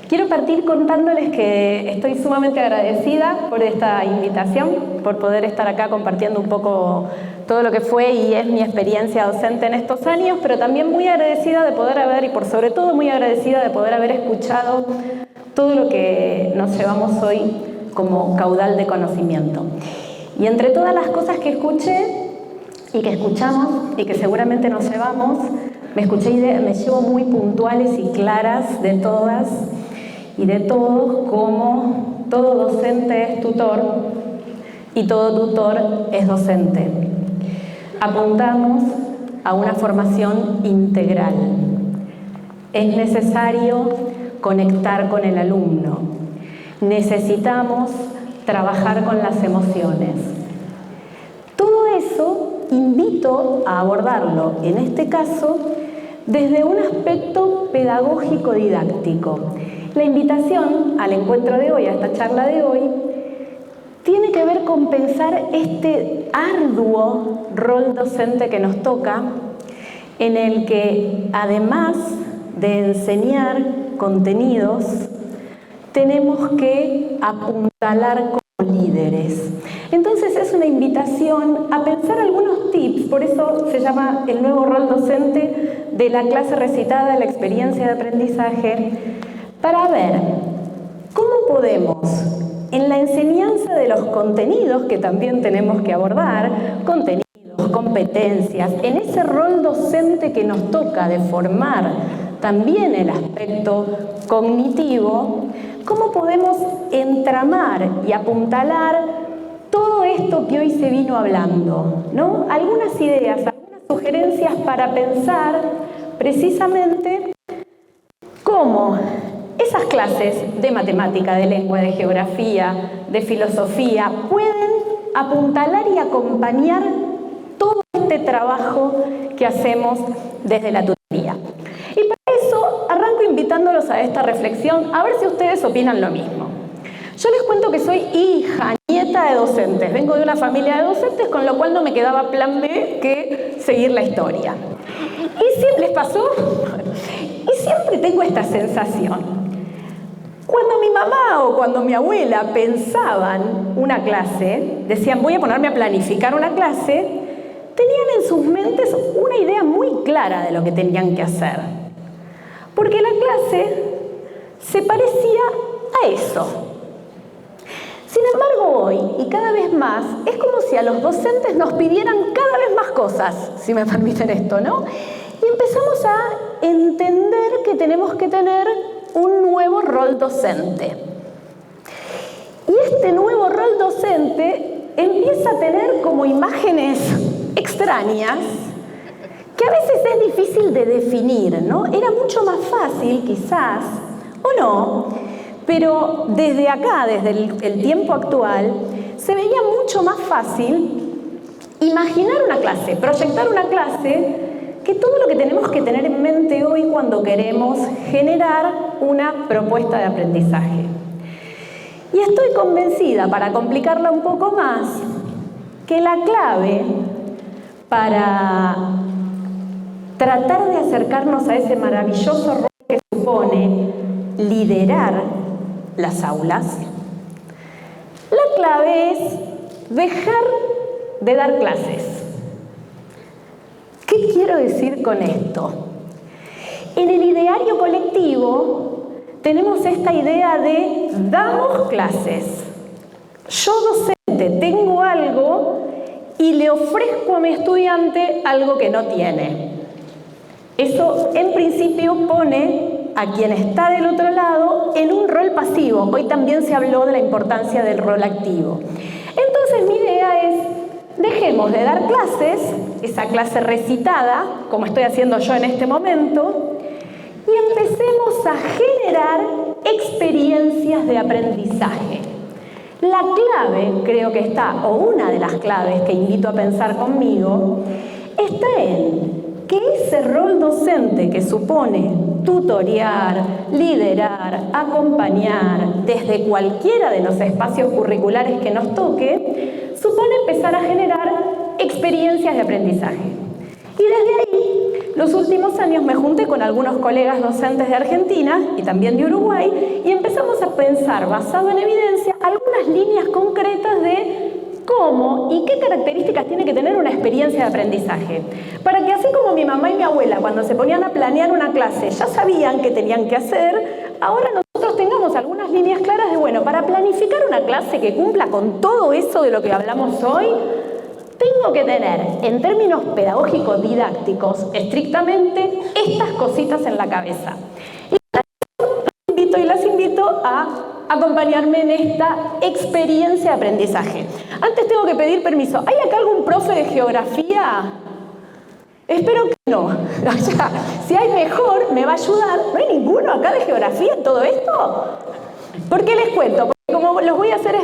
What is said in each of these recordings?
Quiero partir contándoles que estoy sumamente agradecida por esta invitación, por poder estar acá compartiendo un poco todo lo que fue y es mi experiencia docente en estos años, pero también muy agradecida de poder haber, y por sobre todo muy agradecida de poder haber escuchado todo lo que nos llevamos hoy como caudal de conocimiento. Y entre todas las cosas que escuché y que escuchamos y que seguramente nos llevamos, me llevo muy puntuales y claras de todas y de todos, como todo docente es tutor y todo tutor es docente. Apuntamos a una formación integral. Es necesario conectar con el alumno. Necesitamos trabajar con las emociones. Todo eso invito a abordarlo, en este caso, desde un aspecto pedagógico didáctico. La invitación al encuentro de hoy, a esta charla de hoy, tiene que ver con pensar este arduo rol docente que nos toca, en el que, además de enseñar contenidos, tenemos que apuntalar como líderes. Entonces es una invitación a pensar algunos tips, por eso se llama el nuevo rol docente de la clase recitada de la experiencia de aprendizaje, para ver cómo podemos, en la enseñanza de los contenidos que también tenemos que abordar, contenidos, competencias, en ese rol docente que nos toca de formar también el aspecto cognitivo, cómo podemos entramar y apuntalar todo esto que hoy se vino hablando, ¿no? Algunas ideas, algunas sugerencias para pensar precisamente cómo esas clases de matemática, de lengua, de geografía, de filosofía, pueden apuntalar y acompañar todo este trabajo que hacemos desde la tutoría. Y para eso arranco invitándolos a esta reflexión, a ver si ustedes opinan lo mismo. Yo les cuento que soy hija, nieta de docentes, vengo de una familia de docentes, con lo cual no me quedaba plan B que seguir la historia. ¿Y siempre les pasó? Y siempre tengo esta sensación. Cuando mi mamá o cuando mi abuela pensaban una clase, decían voy a ponerme a planificar una clase, tenían en sus mentes una idea muy clara de lo que tenían que hacer. Porque la clase se parecía a eso. Sin embargo, hoy, y cada vez más, es como si a los docentes nos pidieran cada vez más cosas, si me permiten esto, ¿no? Y empezamos a entender que tenemos que tener un nuevo rol docente. Y este nuevo rol docente empieza a tener como imágenes extrañas que a veces es difícil de definir, ¿no? Era mucho más fácil, quizás, o no, pero desde acá, desde el tiempo actual, se veía mucho más fácil imaginar una clase, proyectar una clase, que todo lo que tenemos que tener en mente hoy cuando queremos generar una propuesta de aprendizaje. Y estoy convencida, para complicarla un poco más, que la clave para tratar de acercarnos a ese maravilloso rol que supone liderar las aulas, la clave es dejar de dar clases. ¿Qué quiero decir con esto? En el ideario colectivo tenemos esta idea de damos clases. Yo docente tengo algo y le ofrezco a mi estudiante algo que no tiene. Eso en principio pone a quien está del otro lado en un rol pasivo. Hoy también se habló de la importancia del rol activo. Entonces mi idea es, dejemos de dar clases, esa clase recitada, como estoy haciendo yo en este momento, y empecemos a generar experiencias de aprendizaje. La clave, creo que está, o una de las claves que invito a pensar conmigo, está en que ese rol docente que supone tutorear, liderar, acompañar desde cualquiera de los espacios curriculares que nos toque, supone empezar a generar experiencias de aprendizaje. Y desde ahí los últimos años me junté con algunos colegas docentes de Argentina y también de Uruguay y empezamos a pensar, basado en evidencia, algunas líneas concretas de cómo y qué características tiene que tener una experiencia de aprendizaje. Para que así como mi mamá y mi abuela cuando se ponían a planear una clase ya sabían qué tenían que hacer, ahora nosotros tengamos algunas líneas claras de, bueno, para planificar una clase que cumpla con todo eso de lo que hablamos hoy, tengo que tener, en términos pedagógicos didácticos, estrictamente, estas cositas en la cabeza. Y las invito a acompañarme en esta experiencia de aprendizaje. Antes tengo que pedir permiso. ¿Hay acá algún profe de geografía? Espero que no. O sea, si hay mejor, me va a ayudar. ¿No hay ninguno acá de geografía en todo esto? ¿Por qué les cuento? Porque como los voy a hacer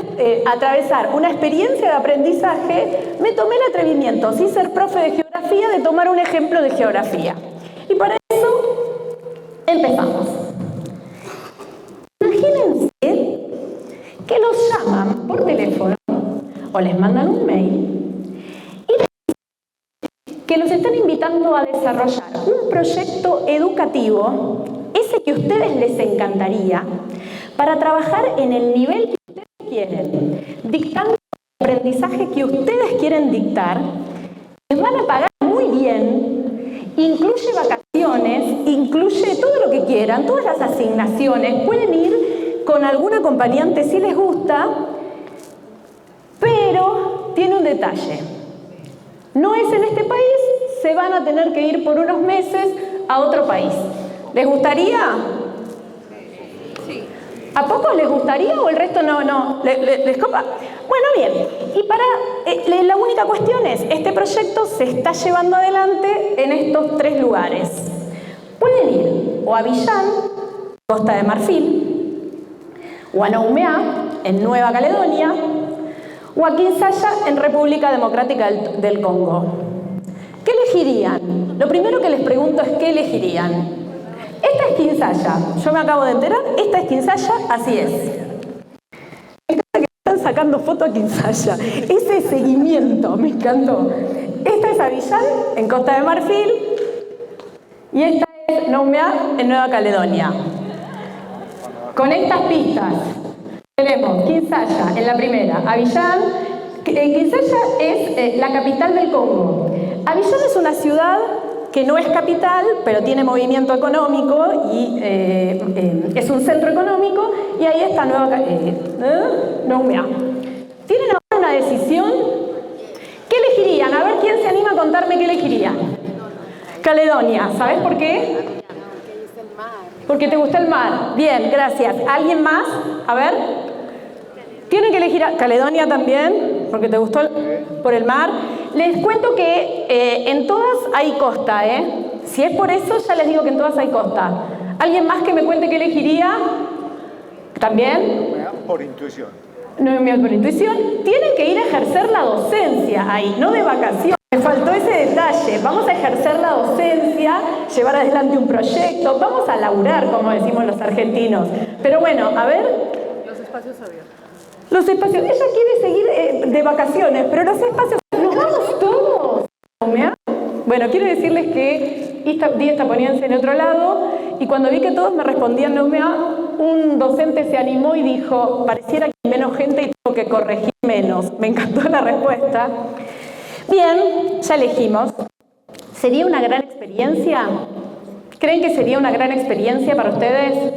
atravesar una experiencia de aprendizaje, me tomé el atrevimiento, sin ser profe de geografía, de tomar un ejemplo de geografía. Y para eso, empezamos. Imagínense que los llaman por teléfono o les mandan un mail y que los están invitando a desarrollar un proyecto educativo, ese que a ustedes les encantaría, para trabajar en el nivel que ustedes quieren, dictando el aprendizaje que ustedes quieren dictar, les van a pagar muy bien, incluye vacaciones, incluye todo lo que quieran, todas las asignaciones, pueden ir con algún acompañante si les gusta, pero tiene un detalle. No es en este país, se van a tener que ir por unos meses a otro país. ¿Les gustaría? Sí. ¿A pocos les gustaría o el resto no? ¿Les copa? Bueno, bien. Y la única cuestión es, este proyecto se está llevando adelante en estos 3 lugares. Pueden ir o a Abiyán, Costa de Marfil, o a Nouméa, en Nueva Caledonia, o a Kinshasa, en República Democrática del Congo. ¿Qué elegirían? Lo primero que les pregunto es ¿qué elegirían? Esta es Kinshasa, yo me acabo de enterar, esta es Kinshasa, así es. Me encanta que están sacando foto a Kinshasa, ese seguimiento, me encantó. Esta es Abiyán, en Costa de Marfil, y esta es Nouméa, en Nueva Caledonia. Con estas pistas tenemos Kinshasa en la primera, Abiyán. Kinshasa es la capital del Congo. Abiyán es una ciudad que no es capital, pero tiene movimiento económico y es un centro económico, y ahí está Nouméa. ¿Tienen ahora una decisión? ¿Qué elegirían? A ver, ¿quién se anima a contarme qué elegirían? Caledonia. ¿Sabes por qué? Porque te gusta el mar. Bien, gracias. ¿Alguien más? A ver. Tienen que elegir a Caledonia también, porque te gustó por el mar. Les cuento que en todas hay costa, ¿eh? Si es por eso, ya les digo que en todas hay costa. ¿Alguien más que me cuente qué elegiría? ¿También? Por intuición. No, por intuición. Tienen que ir a ejercer la docencia ahí, no de vacaciones. Me faltó ese detalle. Vamos a ejercer la docencia, llevar adelante un proyecto, vamos a laburar, como decimos los argentinos. Pero bueno, a ver. Los espacios abiertos. Los espacios. Ella quiere seguir de vacaciones, pero los espacios. ¡Nos vamos todos! Bueno, quiero decirles que di esta ponencia en otro lado y cuando vi que todos me respondían Nouméa, un docente se animó y dijo, pareciera que hay menos gente y tengo que corregir menos. Me encantó la respuesta. Bien, ya elegimos. ¿Sería una gran experiencia? ¿Creen que sería una gran experiencia para ustedes?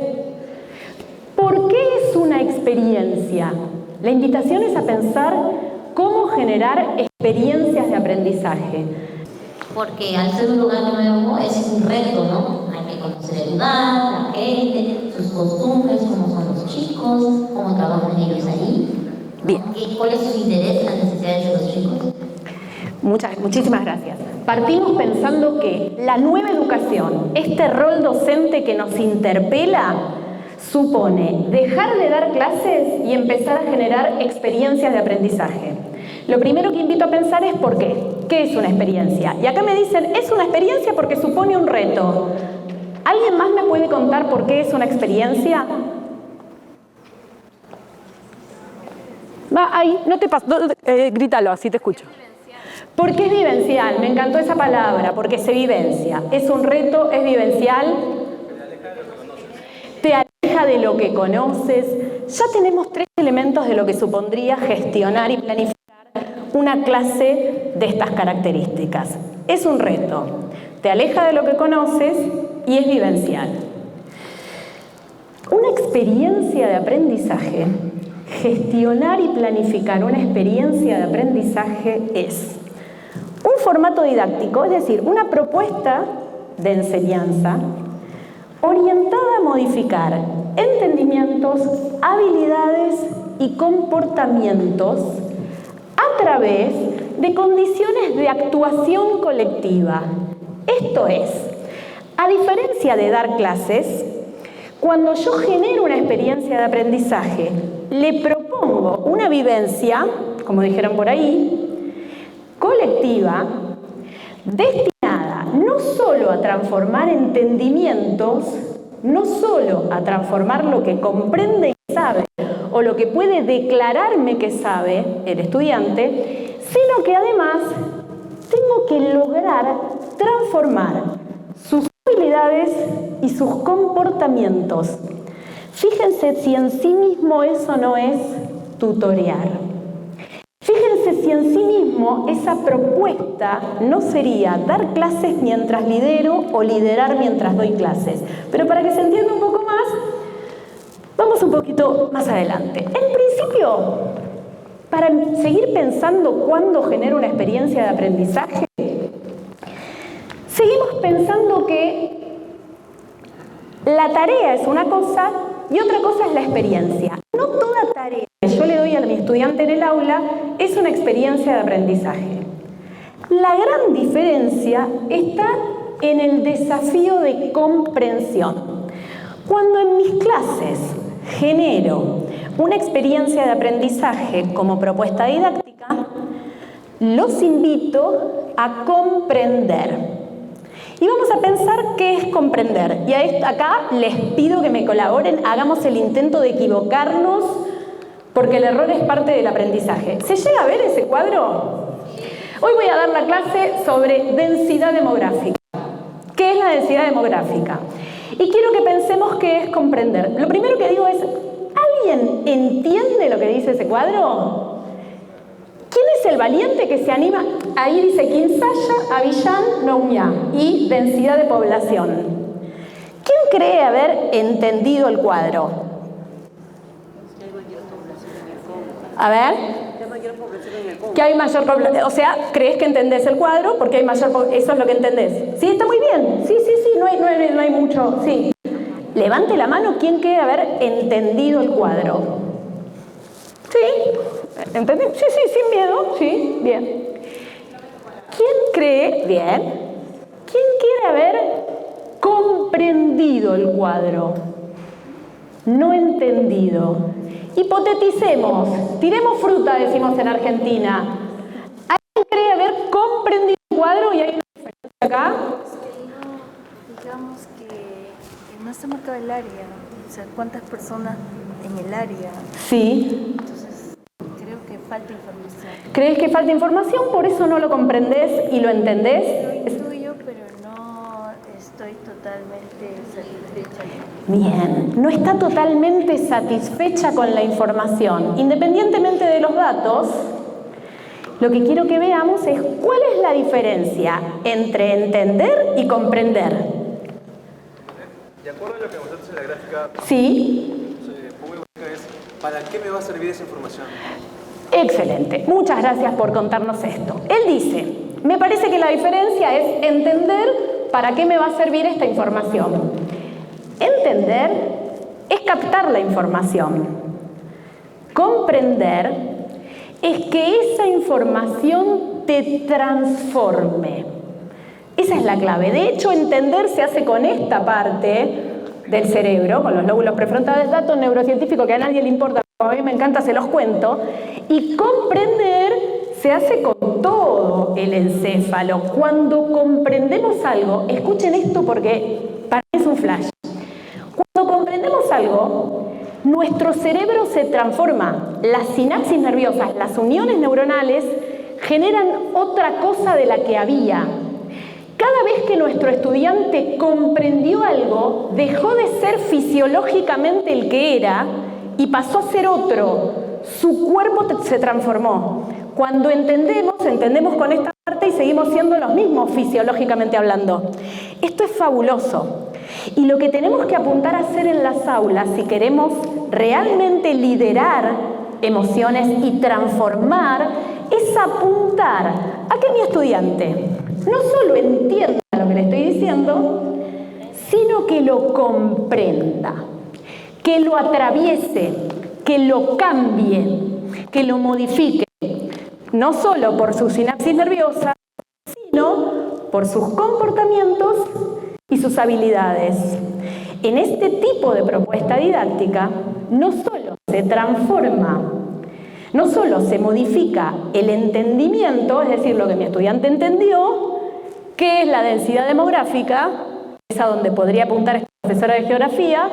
¿Por qué es una experiencia? La invitación es a pensar cómo generar experiencias de aprendizaje. Porque al ser un lugar nuevo es un reto, ¿no? Hay que conocer el lugar, la gente, sus costumbres, cómo son los chicos, cómo trabajan ellos ahí. Bien. ¿Cuál es su interés, las necesidades de los chicos? Muchísimas gracias. Partimos pensando que la nueva educación, este rol docente que nos interpela, supone dejar de dar clases y empezar a generar experiencias de aprendizaje. Lo primero que invito a pensar es ¿por qué? ¿Qué es una experiencia? Y acá me dicen, es una experiencia porque supone un reto. ¿Alguien más me puede contar por qué es una experiencia? Va ahí, no te pases, grítalo, así te escucho. Porque es vivencial, me encantó esa palabra, porque se vivencia. Es un reto, es vivencial. Te aleja de lo que conoces. Ya tenemos 3 elementos de lo que supondría gestionar y planificar una clase de estas características. Es un reto, te aleja de lo que conoces y es vivencial. Una experiencia de aprendizaje, gestionar y planificar una experiencia de aprendizaje es un formato didáctico, es decir, una propuesta de enseñanza orientada a modificar entendimientos, habilidades y comportamientos a través de condiciones de actuación colectiva. Esto es, a diferencia de dar clases, cuando yo genero una experiencia de aprendizaje, le propongo una vivencia, como dijeron por ahí, colectiva, destinada no solo a transformar entendimientos, no solo a transformar lo que comprende y sabe, o lo que puede declararme que sabe el estudiante, sino que además tengo que lograr transformar sus habilidades y sus comportamientos. Fíjense si en sí mismo eso no es tutorear. Fíjense si en sí mismo esa propuesta no sería dar clases mientras lidero o liderar mientras doy clases. Pero para que se entienda un poco más, vamos un poquito más adelante. En principio, para seguir pensando cuándo genero una experiencia de aprendizaje, seguimos pensando que la tarea es una cosa y otra cosa es la experiencia. No toda tarea que yo le doy a mi estudiante en el aula es una experiencia de aprendizaje. La gran diferencia está en el desafío de comprensión. Cuando en mis clases genero una experiencia de aprendizaje como propuesta didáctica, los invito a comprender. Y vamos a pensar qué es comprender. Y acá les pido que me colaboren, hagamos el intento de equivocarnos, porque el error es parte del aprendizaje. ¿Se llega a ver ese cuadro? Hoy voy a dar la clase sobre densidad demográfica. ¿Qué es la densidad demográfica? Y quiero que pensemos qué es comprender. Lo primero que digo es, ¿alguien entiende lo que dice ese cuadro? ¿Quién es el valiente que se anima? Ahí dice Kinsaya, Avillán, Nouña y densidad de población. ¿Quién cree haber entendido el cuadro? A ver. Que hay mayor población. O sea, ¿crees que entendés el cuadro? Porque hay mayor población. Eso es lo que entendés. Sí, está muy bien. Sí, no hay mucho. Sí. Levante la mano quien cree haber entendido el cuadro. ¿Sí? ¿Entendí? Sí, sin miedo. Sí, bien. ¿Quién cree? Bien. ¿Quién quiere haber comprendido el cuadro? No entendido. Hipoteticemos. Tiremos fruta, decimos en Argentina. ¿Alguien cree haber comprendido el cuadro y hay una diferencia acá? Digamos que no está marcado el área. O sea, ¿cuántas personas en el área? Sí. Entonces, creo que falta información. ¿Crees que falta información? ¿Por eso no lo comprendés y lo entendés? Lo intuyo, pero no estoy totalmente satisfecha. Bien, no está totalmente satisfecha con la información. Independientemente de los datos, lo que quiero que veamos es cuál es la diferencia entre entender y comprender. De acuerdo a lo que mostraste en la gráfica, Sí. ¿Para qué me va a servir esa información? Excelente, muchas gracias por contarnos esto. Él dice, me parece que la diferencia es entender para qué me va a servir esta información. Entender es captar la información. Comprender es que esa información te transforme. Esa es la clave. De hecho, entender se hace con esta parte del cerebro, con los lóbulos prefrontales, dato neurocientífico que a nadie le importa, a mí me encanta, se los cuento. Y comprender se hace con todo el encéfalo. Cuando comprendemos algo, escuchen esto porque para mí es un flash. Cuando comprendemos algo, nuestro cerebro se transforma. Las sinapsis nerviosas, las uniones neuronales, generan otra cosa de la que había. Cada vez que nuestro estudiante comprendió algo, dejó de ser fisiológicamente el que era y pasó a ser otro. Su cuerpo se transformó. Cuando entendemos con esta parte y seguimos siendo los mismos fisiológicamente hablando. Esto es fabuloso. Y lo que tenemos que apuntar a hacer en las aulas, si queremos realmente liderar emociones y transformar, es apuntar a que mi estudiante no solo entienda lo que le estoy diciendo, sino que lo comprenda, que lo atraviese, que lo cambie, que lo modifique, no solo por su sinapsis nerviosa, sino por sus comportamientos y sus habilidades. En este tipo de propuesta didáctica, no solo se transforma, no solo se modifica el entendimiento, es decir, lo que mi estudiante entendió, que es la densidad demográfica, es a donde podría apuntar esta profesora de geografía,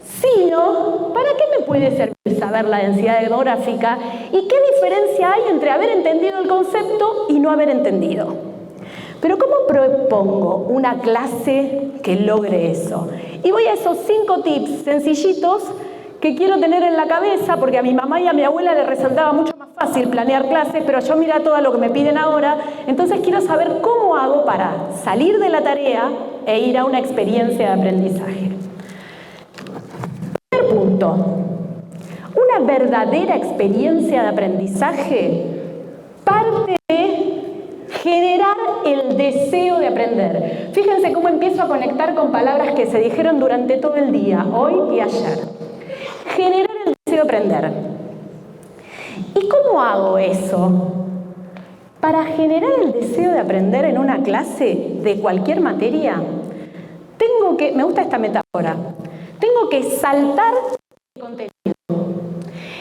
sino, ¿para qué me puede servir saber la densidad demográfica? ¿Y qué diferencia hay entre haber entendido el concepto y no haber entendido? Pero ¿cómo propongo una clase que logre eso? Y voy a esos 5 tips sencillitos que quiero tener en la cabeza, porque a mi mamá y a mi abuela les resultaba mucho más fácil planear clases, pero yo mira todo lo que me piden ahora, entonces quiero saber cómo hago para salir de la tarea e ir a una experiencia de aprendizaje. Primer punto, una verdadera experiencia de aprendizaje parte de generar el deseo de aprender. Fíjense cómo empiezo a conectar con palabras que se dijeron durante todo el día, hoy y ayer. Generar el deseo de aprender. ¿Y cómo hago eso? Para generar el deseo de aprender en una clase de cualquier materia, me gusta esta metáfora, tengo que saltar el contenido.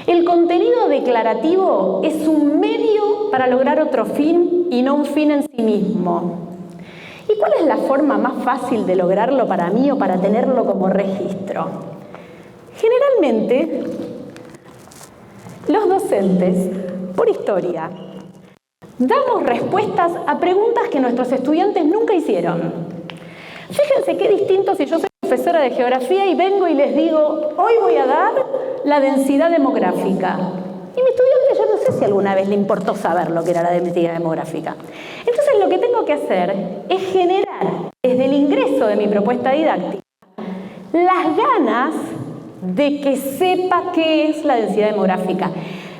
El contenido declarativo es un medio para lograr otro fin y no un fin en sí mismo. ¿Y cuál es la forma más fácil de lograrlo para mí o para tenerlo como registro? Generalmente, los docentes, por historia, damos respuestas a preguntas que nuestros estudiantes nunca hicieron. Fíjense qué distinto si yo soy profesora de geografía y vengo y les digo, hoy voy a dar la densidad demográfica. Y mi estudiante, yo no sé si alguna vez le importó saber lo que era la densidad demográfica. Entonces lo que tengo que hacer es generar, desde el ingreso de mi propuesta didáctica, las ganas de que sepa qué es la densidad demográfica.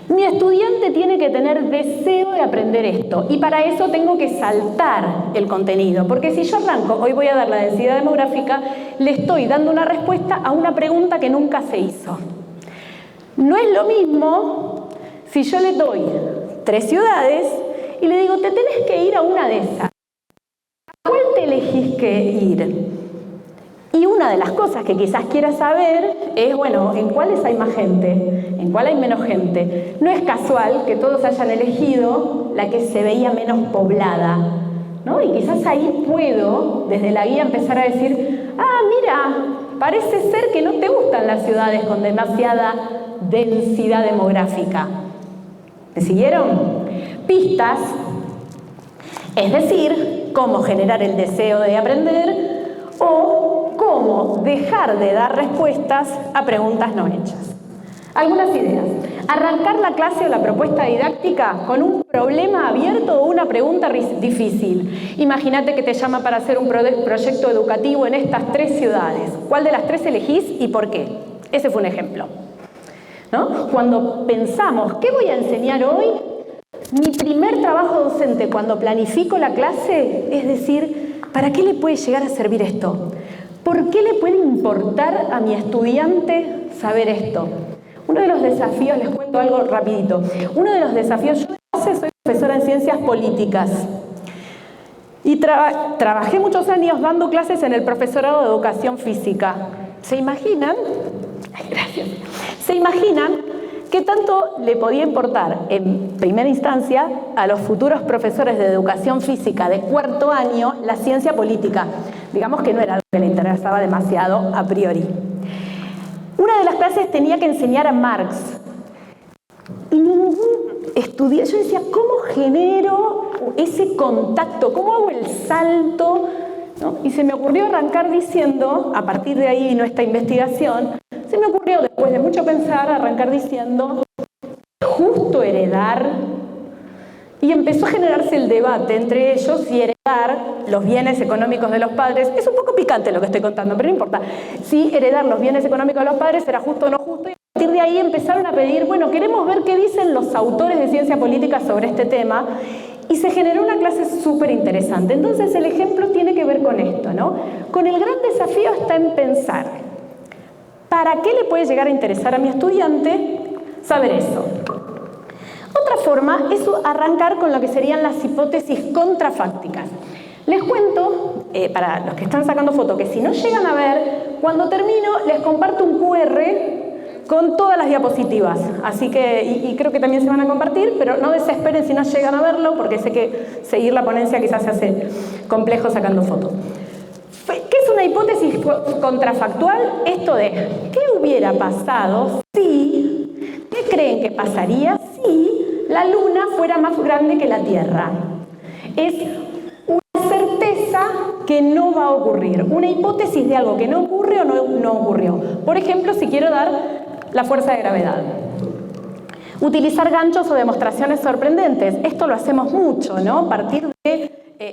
Mi estudiante tiene que tener deseo de aprender esto y para eso tengo que saltar el contenido, porque si yo arranco, hoy voy a dar la densidad demográfica, le estoy dando una respuesta a una pregunta que nunca se hizo. No es lo mismo si yo le doy 3 ciudades y le digo, te tenés que ir a una de esas. ¿A cuál te elegís que ir? Y una de las cosas que quizás quieras saber es, bueno, ¿en cuáles hay más gente? ¿En cuál hay menos gente? No es casual que todos hayan elegido la que se veía menos poblada, ¿no? Y quizás ahí puedo, desde la guía, empezar a decir, mira, parece ser que no te gustan las ciudades con demasiada densidad demográfica. ¿Me siguieron? Pistas, es decir, cómo generar el deseo de aprender o cómo dejar de dar respuestas a preguntas no hechas. Algunas ideas. Arrancar la clase o la propuesta didáctica con un problema abierto o una pregunta difícil. Imagínate que te llama para hacer un proyecto educativo en estas 3 ciudades. ¿Cuál de las 3 elegís y por qué? Ese fue un ejemplo, ¿no? Cuando pensamos, ¿qué voy a enseñar hoy? Mi primer trabajo docente cuando planifico la clase es decir, ¿para qué le puede llegar a servir esto? ¿Por qué le puede importar a mi estudiante saber esto? Uno de los desafíos, les cuento algo rapidito, uno de los desafíos, yo soy profesora en ciencias políticas y trabajé muchos años dando clases en el profesorado de educación física. ¿Se imaginan? Gracias. ¿Se imaginan qué tanto le podía importar en primera instancia a los futuros profesores de educación física de 4º año la ciencia política? Digamos que no era algo que le interesaba demasiado a priori. Una de las clases tenía que enseñar a Marx. Y estudié, yo decía, ¿cómo genero ese contacto? ¿Cómo hago el salto? ¿No? Y se me ocurrió arrancar diciendo, a partir de ahí nuestra investigación, se me ocurrió, después de mucho pensar, arrancar diciendo, justo heredar, y empezó a generarse el debate entre ellos si heredar los bienes económicos de los padres, es un poco picante lo que estoy contando, pero no importa, si heredar los bienes económicos de los padres era justo o no justo, y a partir de ahí empezaron a pedir, bueno, queremos ver qué dicen los autores de ciencia política sobre este tema, y se generó una clase súper interesante. Entonces el ejemplo tiene que ver con esto, ¿no? Con el gran desafío está en pensar, ¿para qué le puede llegar a interesar a mi estudiante saber eso? Otra forma es arrancar con lo que serían las hipótesis contrafácticas. Les cuento, para los que están sacando fotos, que si no llegan a ver, cuando termino les comparto un QR con todas las diapositivas. Así que, y creo que también se van a compartir, pero no desesperen si no llegan a verlo, porque sé que seguir la ponencia quizás se hace complejo sacando fotos. ¿Qué es una hipótesis contrafactual? Esto de, ¿qué hubiera pasado si, qué creen que pasaría si la Luna fuera más grande que la Tierra? Es una certeza que no va a ocurrir, una hipótesis de algo que no ocurre o no ocurrió. Por ejemplo, si quiero dar la fuerza de gravedad. Utilizar ganchos o demostraciones sorprendentes. Esto lo hacemos mucho, ¿no? Partir de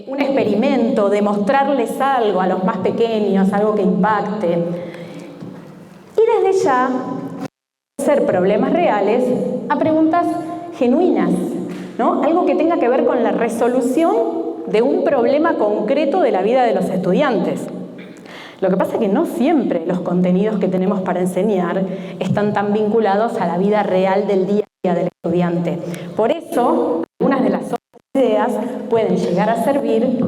un experimento, demostrarles algo a los más pequeños, algo que impacte. Y desde ya, hacer problemas reales a preguntas genuinas, ¿no? Algo que tenga que ver con la resolución de un problema concreto de la vida de los estudiantes. Lo que pasa es que no siempre los contenidos que tenemos para enseñar están tan vinculados a la vida real del día a día del estudiante. Por eso, algunas de las otras ideas pueden llegar a servir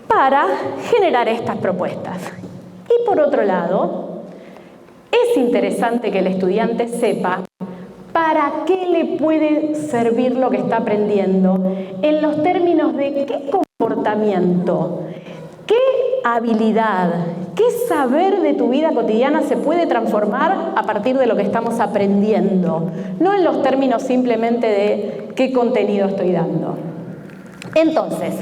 para generar estas propuestas. Y por otro lado, es interesante que el estudiante sepa para qué le puede servir lo que está aprendiendo en los términos de qué comportamiento, qué habilidad, qué saber de tu vida cotidiana se puede transformar a partir de lo que estamos aprendiendo, no en los términos simplemente de qué contenido estoy dando. Entonces,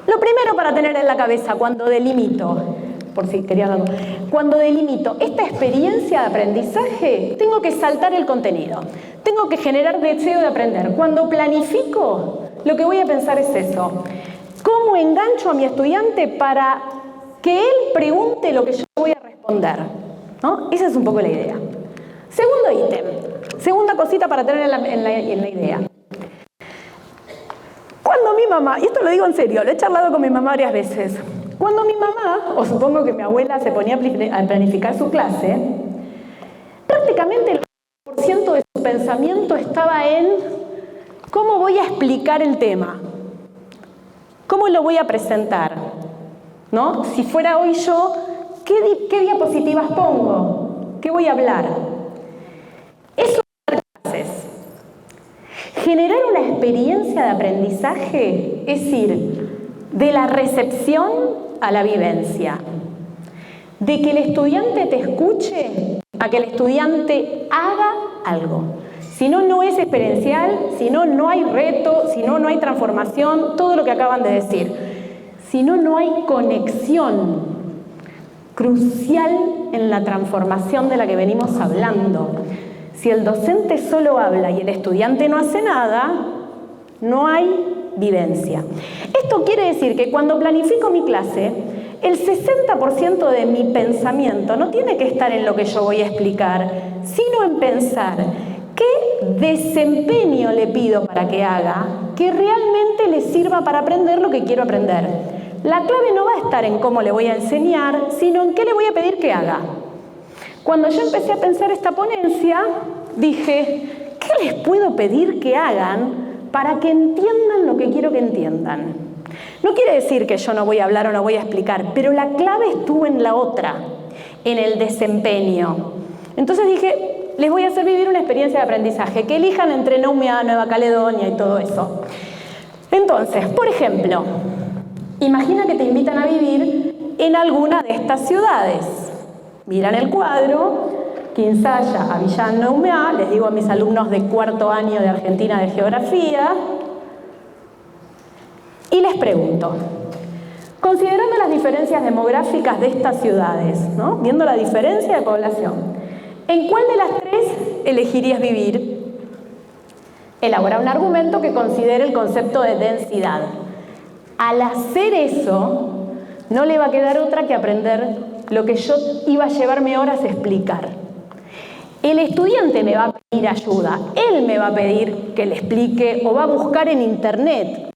lo primero para tener en la cabeza cuando delimito, cuando delimito esta experiencia de aprendizaje, tengo que saltar el contenido, tengo que generar deseo de aprender. Cuando planifico, lo que voy a pensar es eso. ¿Cómo engancho a mi estudiante para que él pregunte lo que yo voy a responder? ¿No? Esa es un poco la idea. Segundo ítem, segunda cosita para tener en la idea. Cuando mi mamá, y esto lo digo en serio, lo he charlado con mi mamá varias veces, cuando mi mamá, o supongo que mi abuela se ponía a planificar su clase, prácticamente el 90% de su pensamiento estaba en cómo voy a explicar el tema. ¿Cómo lo voy a presentar? ¿No? Si fuera hoy yo, ¿qué diapositivas pongo? ¿Qué voy a hablar? Eso es clases. Generar una experiencia de aprendizaje es ir de la recepción a la vivencia. De que el estudiante te escuche a que el estudiante haga algo. Si no, no es experiencial, si no, no hay reto, si no, no hay transformación, todo lo que acaban de decir. Si no, no hay conexión crucial en la transformación de la que venimos hablando. Si el docente solo habla y el estudiante no hace nada, no hay vivencia. Esto quiere decir que cuando planifico mi clase, el 60% de mi pensamiento no tiene que estar en lo que yo voy a explicar, sino en pensar qué desempeño le pido para que haga que realmente le sirva para aprender lo que quiero aprender. La clave no va a estar en cómo le voy a enseñar, sino en qué le voy a pedir que haga. Cuando yo empecé a pensar esta ponencia, dije, ¿qué les puedo pedir que hagan para que entiendan lo que quiero que entiendan? No quiere decir que yo no voy a hablar o no voy a explicar, pero la clave estuvo en la otra, en el desempeño. Entonces dije, les voy a hacer vivir una experiencia de aprendizaje, que elijan entre Noumea, Nueva Caledonia y todo eso. Entonces, por ejemplo, imagina que te invitan a vivir en alguna de estas ciudades. Miran el cuadro Quinsaya, Avillán, Neumea, les digo a mis alumnos de cuarto año de Argentina de Geografía, y les pregunto, considerando las diferencias demográficas de estas ciudades, ¿no? Viendo la diferencia de población, ¿en cuál de las tres elegirías vivir? Elabora un argumento que considere el concepto de densidad. Al hacer eso, no le va a quedar otra que aprender lo que yo iba a llevarme horas a explicar. El estudiante me va a pedir ayuda, él me va a pedir que le explique o va a buscar en internet,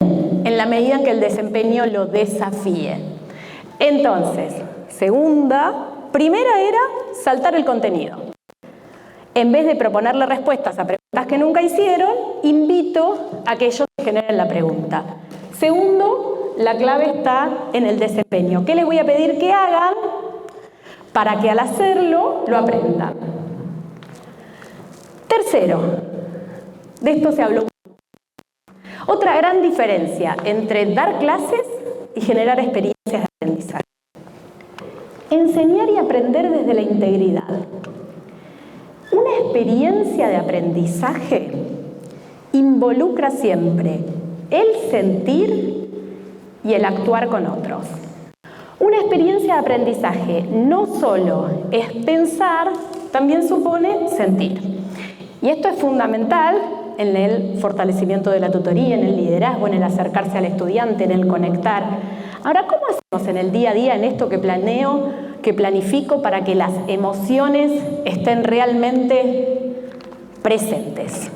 en la medida en que el desempeño lo desafíe. Entonces, primera era saltar el contenido. En vez de proponerle respuestas a preguntas que nunca hicieron, invito a que ellos generen la pregunta. Segundo, la clave está en el desempeño. ¿Qué les voy a pedir que hagan para que al hacerlo lo aprendan? Tercero, de esto se habló. Otra gran diferencia entre dar clases y generar experiencias de aprendizaje. Enseñar y aprender desde la integridad. Una experiencia de aprendizaje involucra siempre el sentir y el actuar con otros. Una experiencia de aprendizaje no solo es pensar, también supone sentir. Y esto es fundamental en el fortalecimiento de la tutoría, en el liderazgo, en el acercarse al estudiante, en el conectar. Ahora, ¿cómo hacemos en el día a día, en esto que planeo, que planifico, para que las emociones estén realmente presentes?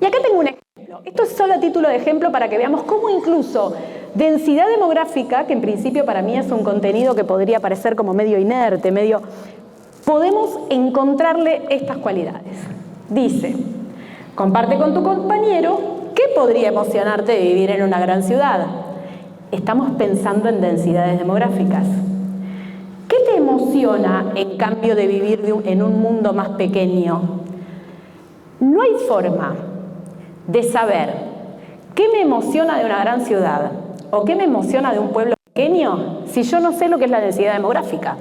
Y acá tengo un ejemplo. Esto es solo a título de ejemplo para que veamos cómo incluso densidad demográfica, que en principio para mí es un contenido que podría parecer como medio inerte, podemos encontrarle estas cualidades. Dice, comparte con tu compañero qué podría emocionarte de vivir en una gran ciudad. Estamos pensando en densidades demográficas. ¿Qué te emociona en cambio de vivir en un mundo más pequeño? No hay forma de saber qué me emociona de una gran ciudad o qué me emociona de un pueblo pequeño si yo no sé lo que es la densidad demográfica.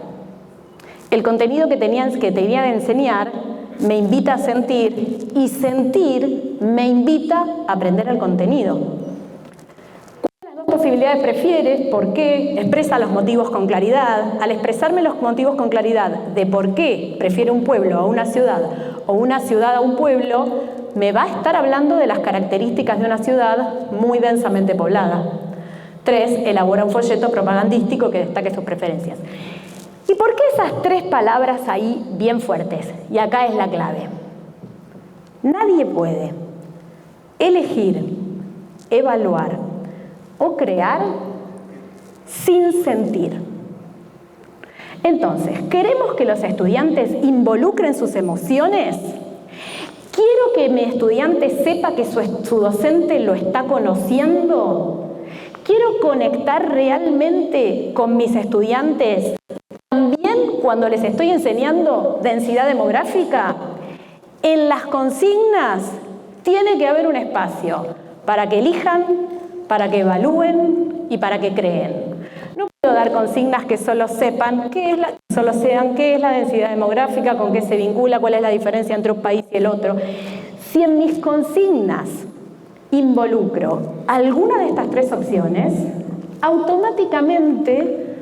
El contenido que tenía de enseñar me invita a sentir y sentir me invita a aprender el contenido. ¿Cuáles de las dos posibilidades prefieres? ¿Por qué? Expresa los motivos con claridad. Al expresarme los motivos con claridad de por qué prefiero un pueblo a una ciudad o una ciudad a un pueblo, me va a estar hablando de las características de una ciudad muy densamente poblada. 3. Elabora un folleto propagandístico que destaque sus preferencias. ¿Y por qué esas tres palabras ahí bien fuertes? Y acá es la clave. Nadie puede elegir, evaluar o crear sin sentir. Entonces, ¿queremos que los estudiantes involucren sus emociones? ¿Quiero que mi estudiante sepa que su docente lo está conociendo? ¿Quiero conectar realmente con mis estudiantes también cuando les estoy enseñando densidad demográfica? En las consignas tiene que haber un espacio para que elijan, para que evalúen y para que creen. No puedo dar consignas que solo sepan solo sean qué es la densidad demográfica, con qué se vincula, cuál es la diferencia entre un país y el otro. Si en mis consignas involucro alguna de estas tres opciones, automáticamente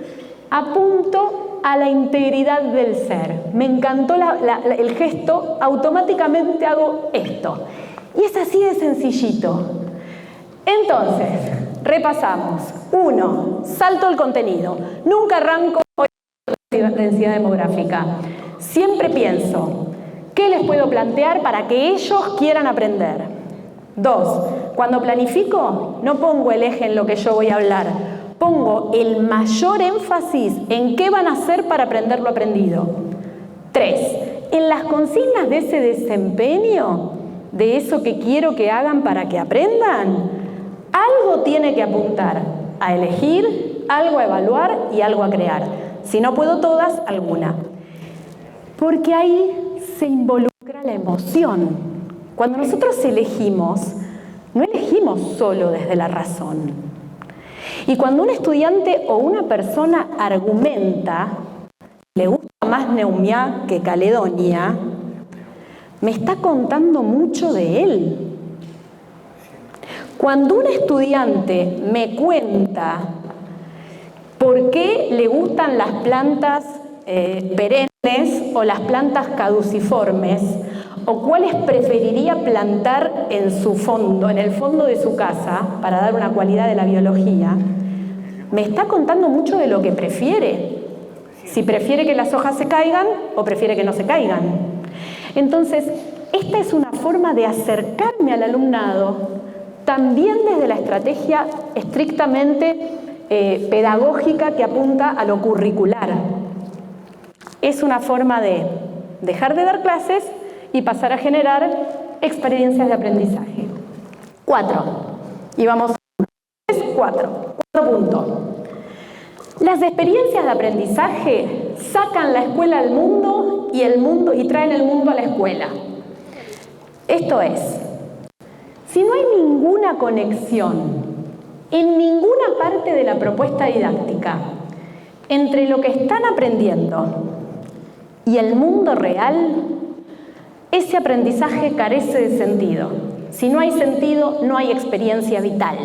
apunto a la integridad del ser. Me encantó el gesto, automáticamente hago esto. Y es así de sencillito. Entonces, repasamos. 1. Salto el contenido. Nunca arranco con densidad demográfica. Siempre pienso, ¿qué les puedo plantear para que ellos quieran aprender? 2. Cuando planifico, no pongo el eje en lo que yo voy a hablar. Pongo el mayor énfasis en qué van a hacer para aprender lo aprendido. 3. En las consignas de ese desempeño, de eso que quiero que hagan para que aprendan, algo tiene que apuntar a elegir, algo a evaluar y algo a crear. Si no puedo todas, alguna. Porque ahí se involucra la emoción. Cuando nosotros elegimos, no elegimos solo desde la razón. Y cuando un estudiante o una persona argumenta, le gusta más Neumiá que Caledonia, me está contando mucho de él. Cuando un estudiante me cuenta por qué le gustan las plantas perennes o las plantas caduciformes, o cuáles preferiría plantar en su fondo, en el fondo de su casa, para dar una cualidad de la biología, me está contando mucho de lo que prefiere. Si prefiere que las hojas se caigan o prefiere que no se caigan. Entonces, esta es una forma de acercarme al alumnado, también desde la estrategia estrictamente pedagógica que apunta a lo curricular. Es una forma de dejar de dar clases y pasar a generar experiencias de aprendizaje. 4. Y vamos a 4 puntos. Las experiencias de aprendizaje sacan la escuela al mundo y traen el mundo a la escuela. Esto es, si no hay ninguna conexión en ninguna parte de la propuesta didáctica entre lo que están aprendiendo y el mundo real, ese aprendizaje carece de sentido. Si no hay sentido, no hay experiencia vital.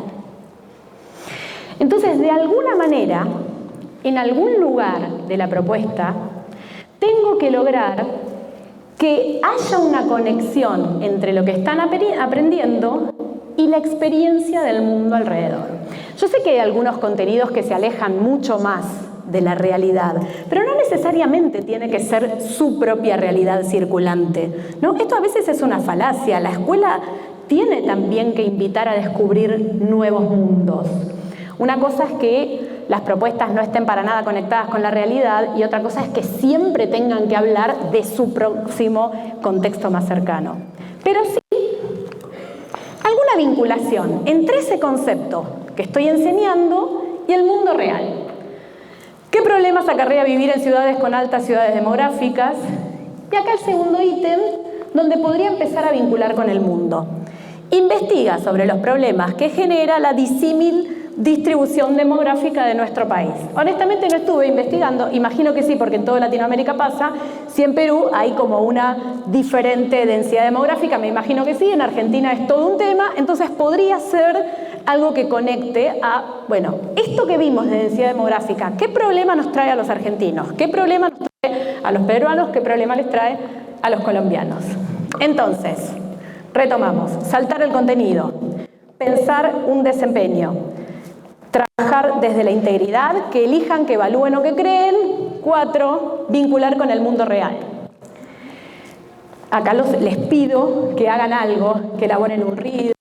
Entonces, de alguna manera, en algún lugar de la propuesta, tengo que lograr que haya una conexión entre lo que están aprendiendo y la experiencia del mundo alrededor. Yo sé que hay algunos contenidos que se alejan mucho más de la realidad, pero no necesariamente tiene que ser su propia realidad circulante, ¿no? Esto a veces es una falacia. La escuela tiene también que invitar a descubrir nuevos mundos. Una cosa es que las propuestas no estén para nada conectadas con la realidad y otra cosa es que siempre tengan que hablar de su próximo contexto más cercano. Pero sí, alguna vinculación entre ese concepto que estoy enseñando y el mundo real. ¿Qué problemas acarrea vivir en ciudades con altas ciudades demográficas? Y acá el segundo ítem, donde podría empezar a vincular con el mundo. Investiga sobre los problemas que genera la disímil distribución demográfica de nuestro país. Honestamente no estuve investigando, imagino que sí, porque en toda Latinoamérica pasa. Si en Perú hay como una diferente densidad demográfica, me imagino que sí, en Argentina es todo un tema, entonces podría ser algo que conecte a, bueno, esto que vimos de densidad demográfica, ¿qué problema nos trae a los argentinos? ¿Qué problema nos trae a los peruanos? ¿Qué problema les trae a los colombianos? Entonces, retomamos, saltar el contenido, pensar un desempeño, trabajar desde la integridad, que elijan, que evalúen o que creen. 4, vincular con el mundo real. Acá les pido que hagan algo, que elaboren un read,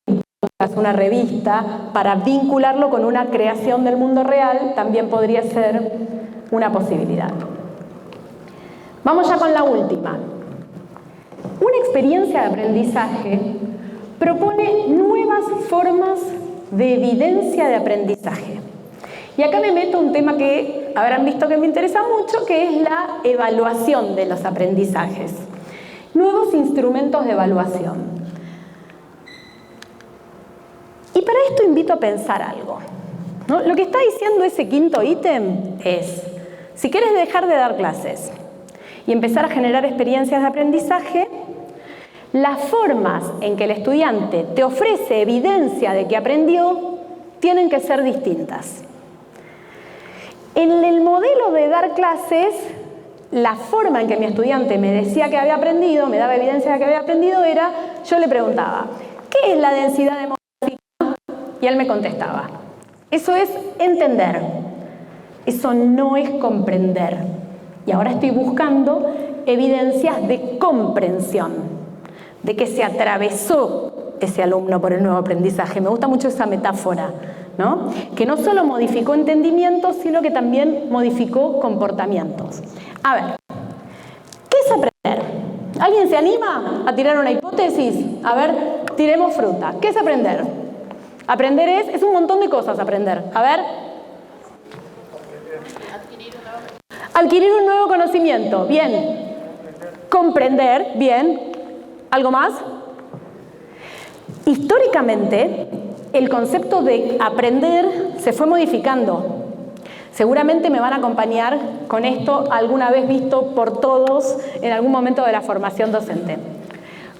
una revista, para vincularlo con una creación del mundo real, también podría ser una posibilidad. Vamos ya con la última. Una experiencia de aprendizaje propone nuevas formas de evidencia de aprendizaje. Y acá me meto un tema que habrán visto que me interesa mucho, que es la evaluación de los aprendizajes. Nuevos instrumentos de evaluación. Y para esto invito a pensar algo, ¿no? Lo que está diciendo ese quinto ítem es, si quieres dejar de dar clases y empezar a generar experiencias de aprendizaje, las formas en que el estudiante te ofrece evidencia de que aprendió tienen que ser distintas. En el modelo de dar clases, la forma en que mi estudiante me decía que había aprendido, me daba evidencia de que había aprendido, era, yo le preguntaba, ¿qué es la densidad demográfica? Y él me contestaba. Eso es entender. Eso no es comprender. Y ahora estoy buscando evidencias de comprensión, de que se atravesó ese alumno por el nuevo aprendizaje. Me gusta mucho esa metáfora, ¿no? Que no solo modificó entendimientos, sino que también modificó comportamientos. A ver, ¿qué es aprender? ¿Alguien se anima a tirar una hipótesis? A ver, tiremos fruta. ¿Qué es aprender? Aprender es un montón de cosas aprender. A ver. Adquirir un nuevo conocimiento. Bien. Comprender. Bien. ¿Algo más? Históricamente, el concepto de aprender se fue modificando. Seguramente me van a acompañar con esto alguna vez visto por todos en algún momento de la formación docente.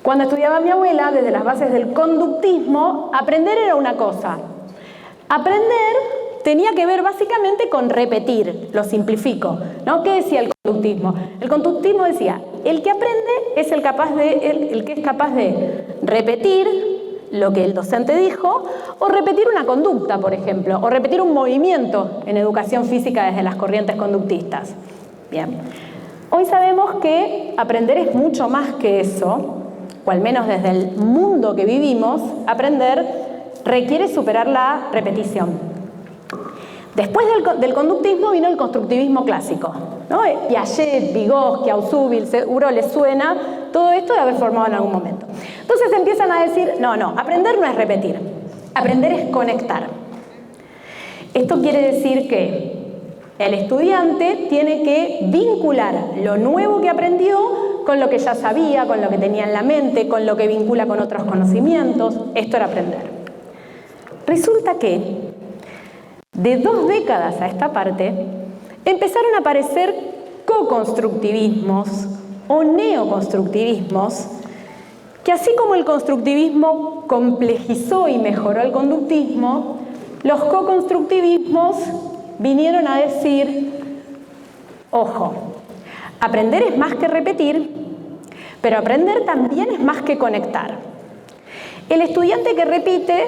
Cuando estudiaba mi abuela, desde las bases del conductismo, aprender era una cosa. Aprender tenía que ver básicamente con repetir, lo simplifico, ¿no? ¿Qué decía el conductismo? El conductismo decía, el que aprende es el que es capaz de repetir lo que el docente dijo, o repetir una conducta, por ejemplo, o repetir un movimiento en educación física desde las corrientes conductistas. Bien. Hoy sabemos que aprender es mucho más que eso, o al menos desde el mundo que vivimos, aprender requiere superar la repetición. Después del conductismo vino el constructivismo clásico, ¿no? Piaget, Vygotsky, Ausubel, seguro les suena todo esto de haber formado en algún momento. Entonces empiezan a decir, no, aprender no es repetir, aprender es conectar. Esto quiere decir que el estudiante tiene que vincular lo nuevo que aprendió con lo que ya sabía, con lo que tenía en la mente, con lo que vincula con otros conocimientos. Esto era aprender. Resulta que de 2 décadas a esta parte empezaron a aparecer co-constructivismos o neoconstructivismos que, así como el constructivismo complejizó y mejoró el conductismo, los co-constructivismos vinieron a decir, ojo, aprender es más que repetir, pero aprender también es más que conectar. El estudiante que repite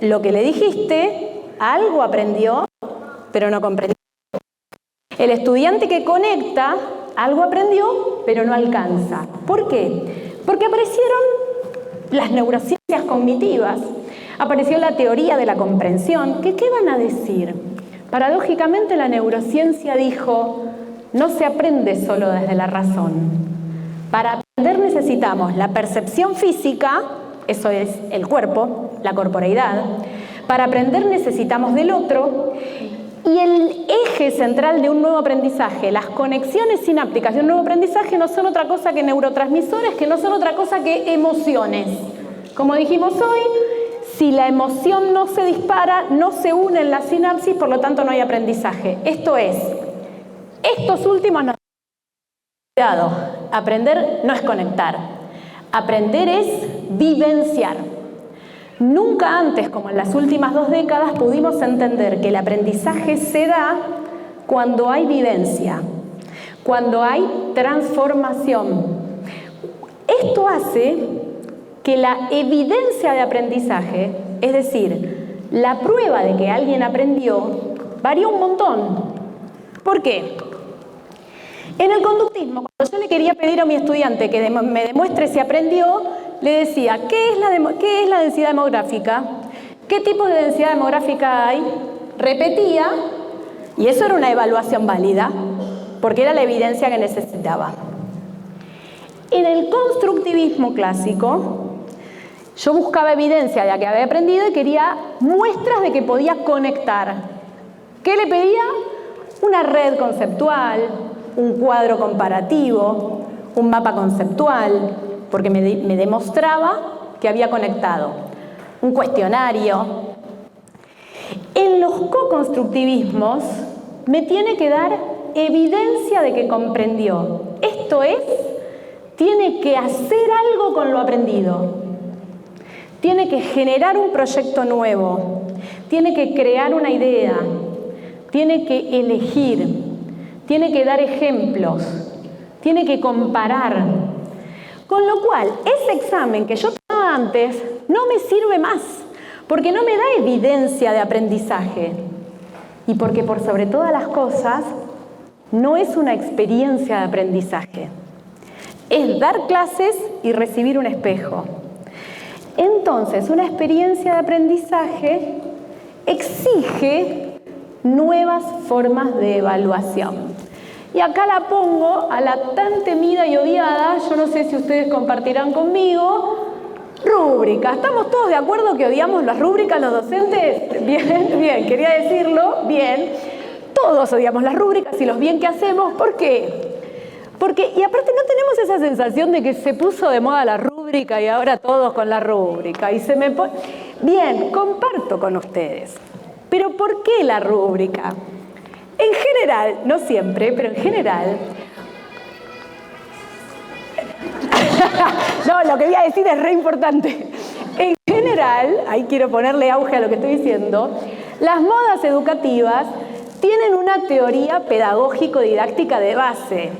lo que le dijiste, algo aprendió, pero no comprendió. El estudiante que conecta, algo aprendió, pero no alcanza. ¿Por qué? Porque aparecieron las neurociencias cognitivas, apareció la teoría de la comprensión. ¿Qué van a decir? Paradójicamente la neurociencia dijo, no se aprende solo desde la razón. Para aprender necesitamos la percepción física, eso es el cuerpo, la corporeidad. Para aprender necesitamos del otro. Y el eje central de un nuevo aprendizaje, las conexiones sinápticas de un nuevo aprendizaje no son otra cosa que neurotransmisores, que no son otra cosa que emociones. Como dijimos hoy, si la emoción no se dispara, no se une en la sinapsis, por lo tanto no hay aprendizaje. Esto es, estos últimos nos han cuidado. Aprender no es conectar, aprender es vivenciar. Nunca antes, como en las últimas 2 décadas, pudimos entender que el aprendizaje se da cuando hay vivencia, cuando hay transformación. Esto hace que la evidencia de aprendizaje, es decir, la prueba de que alguien aprendió, varía un montón. ¿Por qué? En el conductismo, cuando yo le quería pedir a mi estudiante que me demuestre si aprendió, le decía, ¿qué es la densidad demográfica? ¿Qué tipo de densidad demográfica hay? Repetía, y eso era una evaluación válida, porque era la evidencia que necesitaba. En el constructivismo clásico, yo buscaba evidencia de que había aprendido y quería muestras de que podía conectar. ¿Qué le pedía? Una red conceptual, un cuadro comparativo, un mapa conceptual, porque me demostraba que había conectado. Un cuestionario. En los co-constructivismos me tiene que dar evidencia de que comprendió. Esto es, tiene que hacer algo con lo aprendido. Tiene que generar un proyecto nuevo. Tiene que crear una idea. Tiene que elegir. Tiene que dar ejemplos. Tiene que comparar. Con lo cual, ese examen que yo tomaba antes no me sirve más, porque no me da evidencia de aprendizaje. Y porque por sobre todas las cosas, no es una experiencia de aprendizaje. Es dar clases y recibir un espejo. Entonces, una experiencia de aprendizaje exige nuevas formas de evaluación. Y acá la pongo a la tan temida y odiada, yo no sé si ustedes compartirán conmigo, rúbrica. ¿Estamos todos de acuerdo que odiamos las rúbricas los docentes? Bien, quería decirlo, bien. Todos odiamos las rúbricas y los bien que hacemos. ¿Por qué? Y aparte no tenemos esa sensación de que se puso de moda la rúbrica y ahora todos con la rúbrica. Bien, comparto con ustedes. Pero ¿por qué la rúbrica? En En general, no siempre, pero en general... No, lo que voy a decir es re importante. En general, ahí quiero ponerle auge a lo que estoy diciendo, las modas educativas tienen una teoría pedagógico-didáctica de base.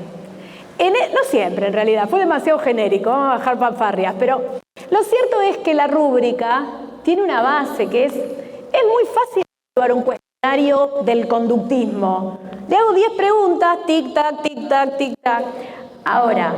No siempre, en realidad, fue demasiado genérico, vamos a bajar fanfarrias, pero lo cierto es que la rúbrica tiene una base que es muy fácil evaluar un cuestionario del conductismo. Le hago 10 preguntas, tic-tac, tic-tac, tic-tac. Ahora,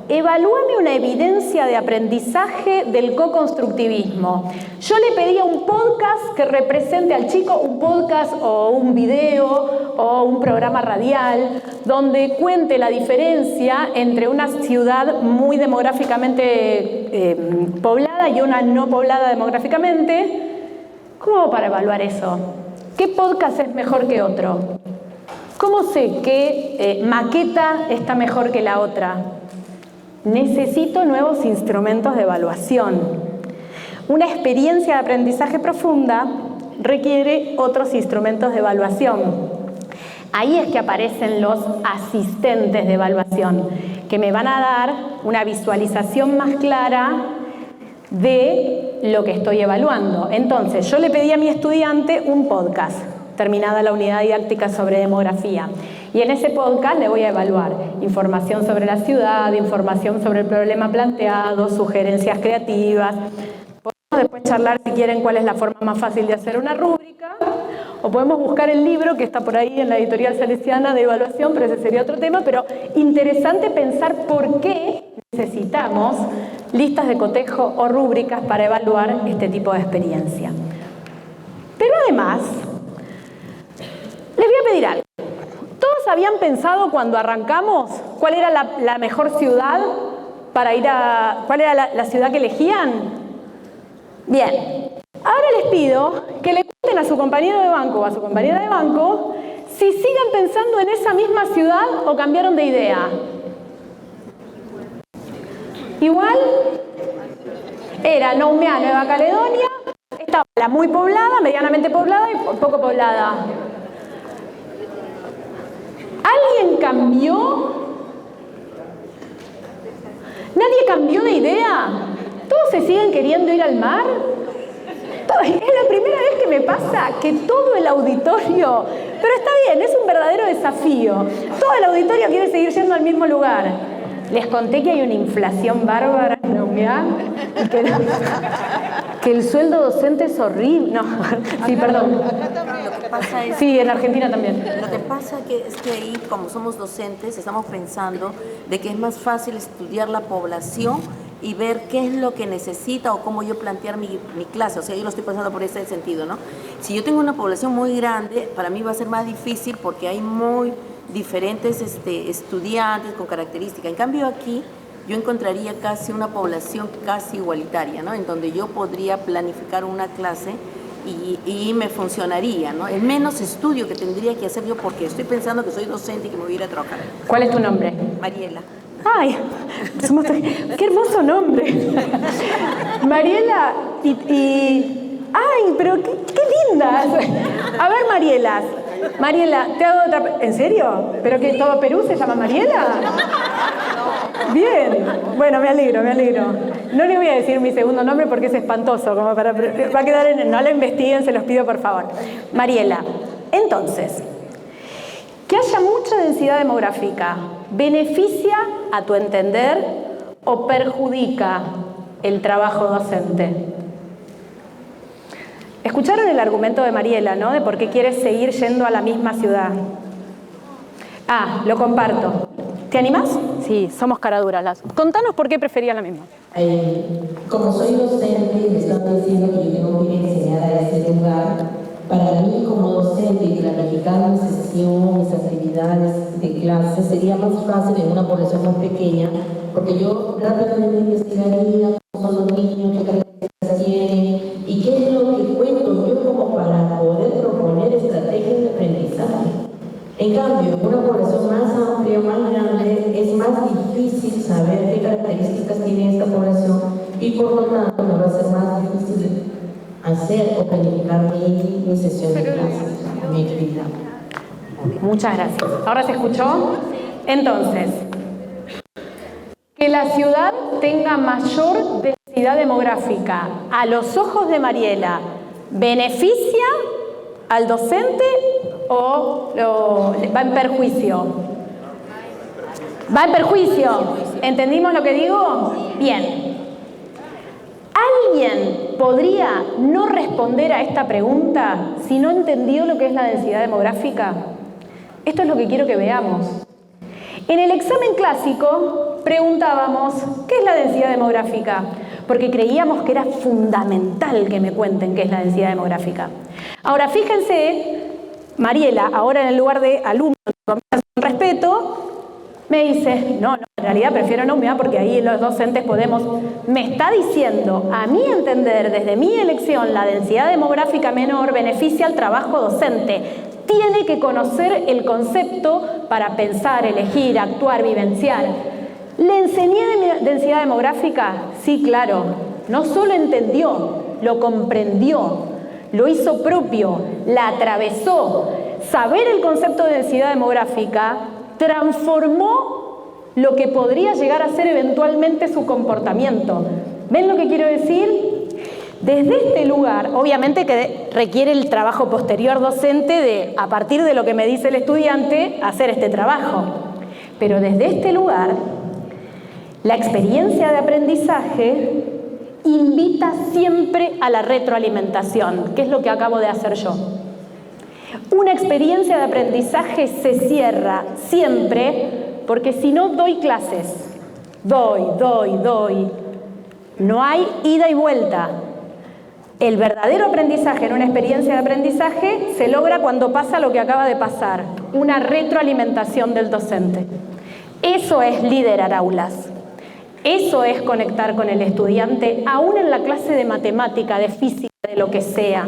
evalúame una evidencia de aprendizaje del co-constructivismo. Yo le pedía un podcast que represente al chico, un podcast o un video o un programa radial donde cuente la diferencia entre una ciudad muy demográficamente poblada y una no poblada demográficamente. ¿Cómo hago para evaluar eso? ¿Qué podcast es mejor que otro? ¿Cómo sé qué maqueta está mejor que la otra? Necesito nuevos instrumentos de evaluación. Una experiencia de aprendizaje profunda requiere otros instrumentos de evaluación. Ahí es que aparecen los asistentes de evaluación, que me van a dar una visualización más clara de lo que estoy evaluando. Entonces, yo le pedí a mi estudiante un podcast, terminada la unidad didáctica sobre demografía. Y en ese podcast le voy a evaluar información sobre la ciudad, información sobre el problema planteado, sugerencias creativas. Podemos después charlar, si quieren, cuál es la forma más fácil de hacer una rúbrica, o podemos buscar el libro que está por ahí en la editorial salesiana de evaluación, pero ese sería otro tema. Pero interesante pensar por qué necesitamos listas de cotejo o rúbricas para evaluar este tipo de experiencia. Pero además, les voy a pedir algo. ¿Todos habían pensado cuando arrancamos cuál era la mejor ciudad para ir a... cuál era la ciudad que elegían? Bien. Ahora les pido que le cuenten a su compañero de banco o a su compañera de banco si siguen pensando en esa misma ciudad o cambiaron de idea. Igual era Noumea, Nueva Caledonia, estaba la muy poblada, medianamente poblada y poco poblada. ¿Alguien cambió? ¿Nadie cambió de idea? ¿Todos se siguen queriendo ir al mar? Es la primera vez que me pasa que todo el auditorio, pero está bien, es un verdadero desafío, todo el auditorio quiere seguir yendo al mismo lugar. Les conté que hay una inflación bárbara en Noumea, que el sueldo docente es horrible. No, sí, perdón. Lo que pasa es, sí, en Argentina también. Lo que pasa es que ahí, como somos docentes, estamos pensando de que es más fácil estudiar la población y ver qué es lo que necesita o cómo yo plantear mi clase. O sea, yo lo estoy pensando por ese sentido, ¿no? Si yo tengo una población muy grande, para mí va a ser más difícil porque hay muy diferentes estudiantes con características. En cambio aquí yo encontraría casi una población casi igualitaria, ¿no? En donde yo podría planificar una clase y me funcionaría, ¿no? El menos estudio que tendría que hacer yo porque estoy pensando que soy docente y que me voy a ir a trabajar. ¿Cuál es tu nombre? Mariela. ¡Ay! ¡Qué hermoso nombre! Mariela ¡ay, pero qué linda! A ver, Mariela, te hago otra... ¿En serio? ¿Pero que todo Perú se llama Mariela? Bien. Bueno, me alegro. No les voy a decir mi segundo nombre porque es espantoso, como va a quedar en... No la investiguen, se los pido por favor. Mariela, entonces, que haya mucha densidad demográfica, ¿beneficia, a tu entender, o perjudica el trabajo docente? Escucharon el argumento de Mariela, ¿no? De por qué quiere seguir yendo a la misma ciudad. Lo comparto. ¿Te animás? Sí, somos caraduras. Contanos por qué preferías la misma. Como soy docente y me están diciendo que yo tengo que ir a enseñar a ese lugar, para mí como docente y planificar mi sesión, mis actividades de clase, sería más fácil en una población más pequeña, porque yo rápidamente investigaría cómo son los niños, qué características tienen y qué es lo que cuento yo como para poder proponer estrategias de aprendizaje. En cambio, en una población más amplia, más grande, es más difícil saber qué características tiene esta población y por lo tanto me va a ser más difícil hacer o planificar mi sesión de clases, mi actividad. Muchas gracias. ¿Ahora se escuchó? Entonces, que la ciudad tenga mayor densidad demográfica a los ojos de Mariela, ¿beneficia al docente o va en perjuicio? Va en perjuicio. ¿Entendimos lo que digo? Bien. ¿Alguien podría no responder a esta pregunta si no entendió lo que es la densidad demográfica? Esto es lo que quiero que veamos. En el examen clásico preguntábamos, ¿qué es la densidad demográfica? Porque creíamos que era fundamental que me cuenten qué es la densidad demográfica. Ahora, fíjense, Mariela, ahora en el lugar de alumno con respeto, me dice, no, en realidad prefiero no, porque ahí los docentes podemos... Me está diciendo, a mi entender, desde mi elección, la densidad demográfica menor beneficia al trabajo docente. Tiene que conocer el concepto para pensar, elegir, actuar, vivenciar. ¿Le enseñé densidad demográfica? Sí, claro. No solo entendió, lo comprendió, lo hizo propio, la atravesó. Saber el concepto de densidad demográfica transformó lo que podría llegar a ser eventualmente su comportamiento. ¿Ven lo que quiero decir? Desde este lugar, obviamente que requiere el trabajo posterior docente de, a partir de lo que me dice el estudiante, hacer este trabajo. Pero desde este lugar, la experiencia de aprendizaje invita siempre a la retroalimentación, que es lo que acabo de hacer yo. Una experiencia de aprendizaje se cierra siempre, porque si no doy clases, doy. No hay ida y vuelta. El verdadero aprendizaje en una experiencia de aprendizaje se logra cuando pasa lo que acaba de pasar, una retroalimentación del docente. Eso es liderar aulas. Eso es conectar con el estudiante, aún en la clase de matemática, de física, de lo que sea.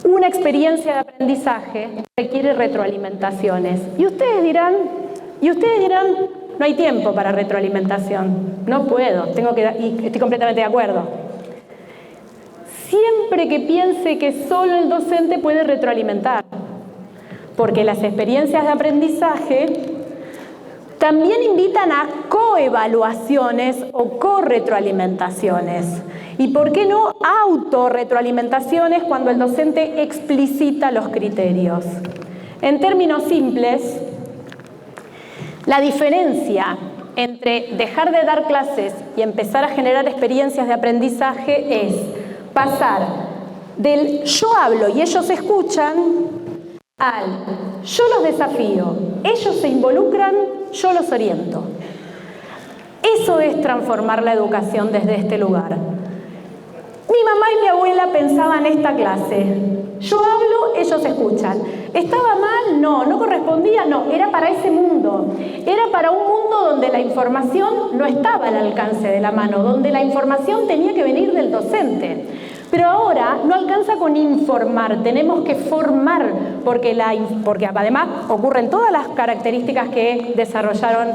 Una experiencia de aprendizaje requiere retroalimentaciones. Y ustedes dirán, no hay tiempo para retroalimentación. No puedo, y estoy completamente de acuerdo. Siempre que piense que solo el docente puede retroalimentar, porque las experiencias de aprendizaje también invitan a coevaluaciones o corretroalimentaciones. ¿Y por qué no autorretroalimentaciones cuando el docente explicita los criterios? En términos simples, la diferencia entre dejar de dar clases y empezar a generar experiencias de aprendizaje es pasar del yo hablo y ellos escuchan al yo los desafío, ellos se involucran, yo los oriento. Eso es transformar la educación desde este lugar. Mi mamá y mi abuela pensaban esta clase. Yo hablo, ellos escuchan. ¿Estaba mal? No. ¿No correspondía? No. Era para ese mundo. Era para un mundo donde la información no estaba al alcance de la mano, donde la información tenía que venir del docente. Pero ahora no alcanza con informar, tenemos que formar, porque además ocurren todas las características que desarrollaron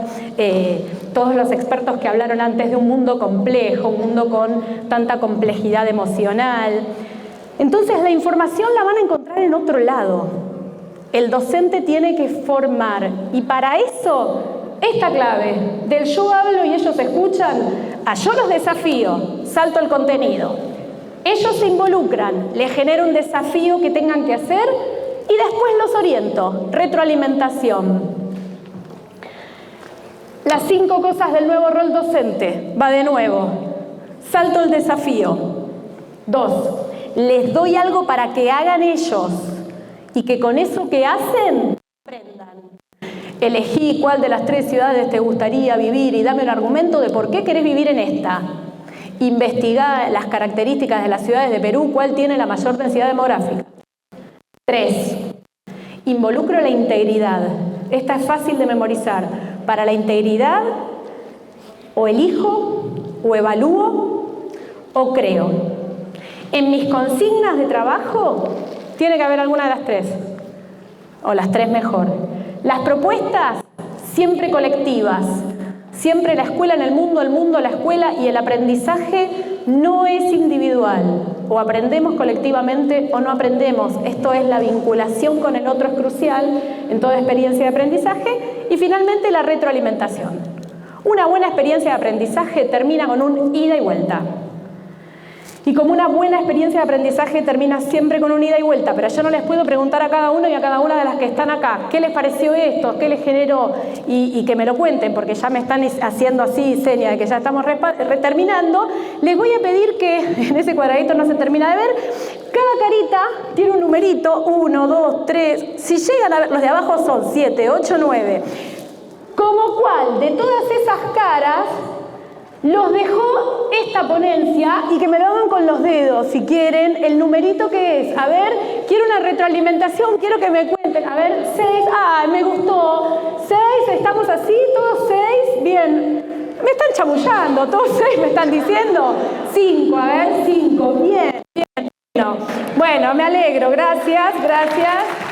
todos los expertos que hablaron antes de un mundo complejo, un mundo con tanta complejidad emocional. Entonces la información la van a encontrar en otro lado. El docente tiene que formar y para eso esta clave del yo hablo y ellos escuchan, a yo los desafío, salto el contenido. Ellos se involucran, les genero un desafío que tengan que hacer y después los oriento. Retroalimentación. Las 5 cosas del nuevo rol docente. Va de nuevo. Salto el desafío. 2. Les doy algo para que hagan ellos y que con eso que hacen aprendan. Elegí cuál de las 3 ciudades te gustaría vivir y dame un argumento de por qué querés vivir en esta. Investigar las características de las ciudades de Perú, cuál tiene la mayor densidad demográfica. 3. Involucro la integridad. Esta es fácil de memorizar. Para la integridad, o elijo, o evalúo, o creo. En mis consignas de trabajo, tiene que haber alguna de las 3. O las 3 mejor. Las propuestas, siempre colectivas. Siempre la escuela en el mundo la escuela y el aprendizaje no es individual. O aprendemos colectivamente o no aprendemos. Esto es la vinculación con el otro, es crucial en toda experiencia de aprendizaje. Y finalmente la retroalimentación. Una buena experiencia de aprendizaje termina con un ida y vuelta. Y como una buena experiencia de aprendizaje termina siempre con un ida y vuelta, pero yo no les puedo preguntar a cada uno y a cada una de las que están acá, ¿qué les pareció esto? ¿Qué les generó? Y que me lo cuenten, porque ya me están haciendo así señas de que ya estamos terminando. Les voy a pedir que, en ese cuadradito no se termina de ver, cada carita tiene un numerito, 1, 2, 3, si llegan a ver, los de abajo son 7, 8, 9. Como cual de todas esas caras los dejó esta ponencia y que me lo hagan con los dedos, si quieren, el numerito que es. A ver, quiero una retroalimentación, quiero que me cuenten. A ver, 6, me gustó. 6, estamos así, todos 6, bien. Me están chamullando, todos 6 me están diciendo. 5, a ver, 5, bien, bien. Bueno, me alegro, gracias, gracias.